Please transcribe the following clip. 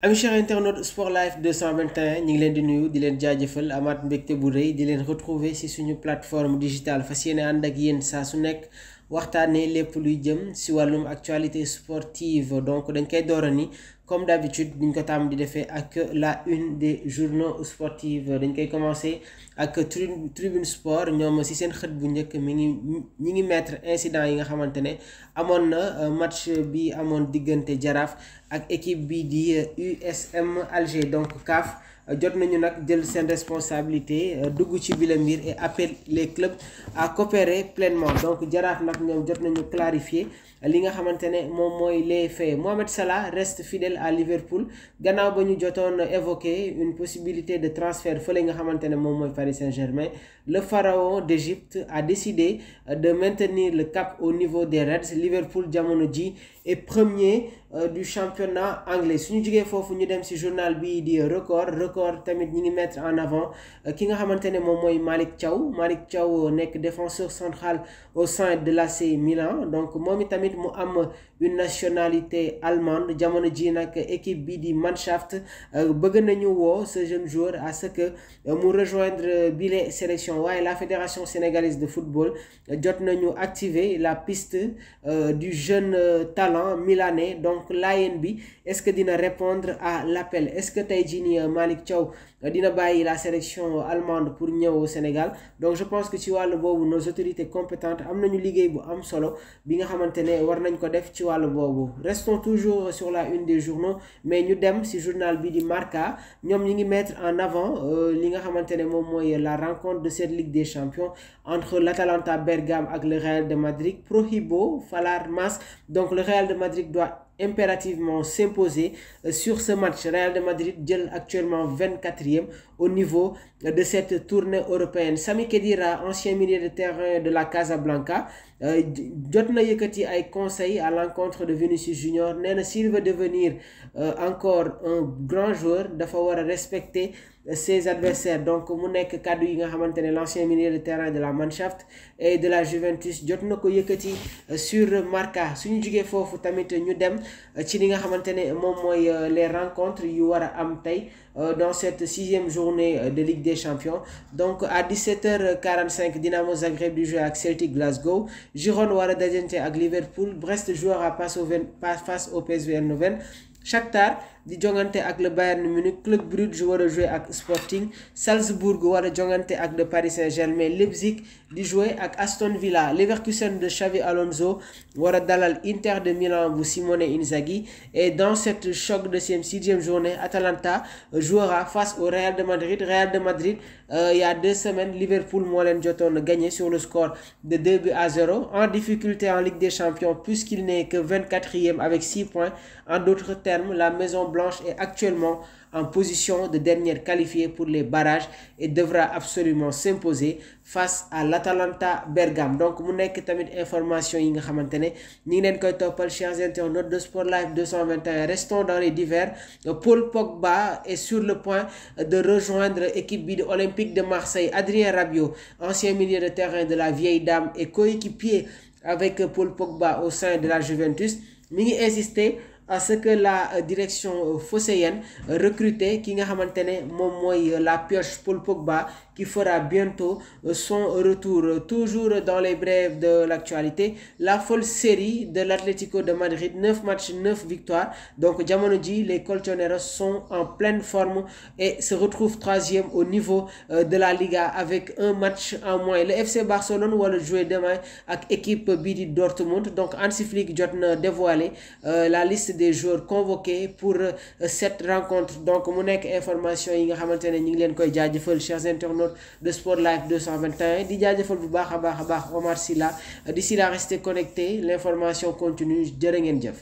Amis chers internautes Sport Life 221 ñu ngi leen di nuyu di leen jaajëfal amaat mbégte bu rëy di leen retrouver ci suñu plateforme digitale fas yéene ànd ak yéen saa su nekk waxtaanee lépp luy jëm ci wàllum actualité sportive donc dañ koy doora ni comme d'habitude niñ ko tàmm di defee ak la une des journaux sportifs dañ koy commencer ak tribune sport ñoom ci seen xët bu njëkk ñi ngi mettre incident yi nga xamante ne amoon na match bi amoon diggante Jaraaf ak équipe bi di USM Alger donc CAF jot nañu nag jël seen responsabilité dugg ci bile mbir et appelle les clubs à coopérer pleinement donc Jaraaf nag ñoom jot nañu clarifier li nga xamante ne moom mooy les faits. Mohamed Salah reste fidèle à Liverpool gannaaw ba ñu jotoon évoquer une possibilité de transfert fële nga xamante ne moom mooy Paris Saint-Germain. Le pharaon d'Égypte a décidé de maintenir le cap au niveau des Reds. Liverpool jamono ji est premier du championnat anglais suñu jugee foofu ñu dem ci journal bi di record tamit ñi ngi mettre en avant ki nga xamante ne moom mooy Malick Thiaw nekk défenseur central au sein de l'AC Milan donc moom itamit mu am une nationalité allemande jamono ji nag équipe bi di Mannschaft bëgg nañu woo ce jeune joueur à ce que mu rejoindre bile sélection waaye la fédération sénégalaise de football jot nañu activer la piste du jeune talent milanais donc l'AN bi est-ce que dina répondre à l'appel est-ce que tey jii nii Malick Thiaw dina bàyyi la sélection allemande pour ñëw au Sénégal donc je pense que ci wàllu boobu nos autorités compétentes am nañu liggéey bu am solo bi nga xamante ne war nañ ko def ci wàllu boobu. Restons toujours sur la une des journaux mais ñu dem ci journal bi di Marca ñoom ñi ngi mettre en avant li nga xamante ne moom mooy la rencontre de cette Ligue des Champions entre l'Atalanta Bergame ak le Real de Madrid Prohibo Falar Mas donc le Real de Madrid doit impérativement s'imposer sur ce match. Real de Madrid jël actuellement 24e au niveau de cette tournée européenne. Sami Khedira ancien milieu de terrain de la Casablanca jot na yëkkati ay conseils à l'encontre de Vinicius Junior nee na s'il veut devenir encore un grand joueur dafa war a respecter ses adversaires donc mu nekk kàddu yi nga xamante ne l'ancien milieu de terrain de la Mannschaft et de la Juventus jot na ko yëkkati sur Marca suñu jugee foofu tamit ñu dem ci li nga xamante ne moom mooy les rencontres yu war a am tey dans cette 6e journée de Ligue des Champions donc à 17h45 Dynamo Zagreb di jouer ak Celtic Glasgow Girona war a dajante ak Liverpool Brest jouera face au PSV Eindhoven Shakhtar di jongante ak le Bayern Munich Club Brugge war a jouer ak Sporting Salzbourg war a jongante ak le Paris Saint-Germain Leipzig di jouer ak Aston Villa Leverkusen de Xavi Alonso war a dalal Inter de Milan bu Simone Inzaghi et dans cette choc de 6e journée Atalanta jouera face au Real de Madrid il y a 2 semaines Liverpool moo leen jotoon gagné sur le score de 2-0 en difficulté en Ligue des Champions puisqu'il n'est que 24e avec 6 points en d'autres termes la Maison Blanche est actuellement en position de dernière qualifiée pour les barrages et devra absolument s'imposer face à l'Atalanta Bergame donc mu nekk tamit information yi nga xamante ne ñi ngi leen koy toppal chers internautes de Sport Life 221 restons dans les divers. Paul Pogba est sur le point de rejoindre équipe bi de Olympique de Marseille Adrien Rabiot ancien milieu de terrain de la vieille dame et coéquipier avec Paul Pogba au sein de la Juventus mi ngi insister à ce que la direction phocéenne recrute ki nga xamante ne moom mooy la pioche Paul Pogba qui fera bientôt son retour. Toujours dans les brèves de l'actualité, la folle série de l'Atlético de Madrid, 9 matchs, 9 victoires. Donc jamono ji les Colchoneros sont en pleine forme et se retrouvent 3e au niveau de la Liga avec un match en moins. Le FC Barcelone war a jouer demain ak équipe bii di Dortmund. Donc Hansi Flick jot na dévoiler la liste des joueurs convoqués pour cette rencontre. Donc mu nekk information yi nga xamante ne ñu ngi leen koy jaajëfal chers internautes de Sport Life 221 di jaajëfal bu baax a baax Omar Sylla d'ici là restez connectés l'information continue jërë ngeen jëf.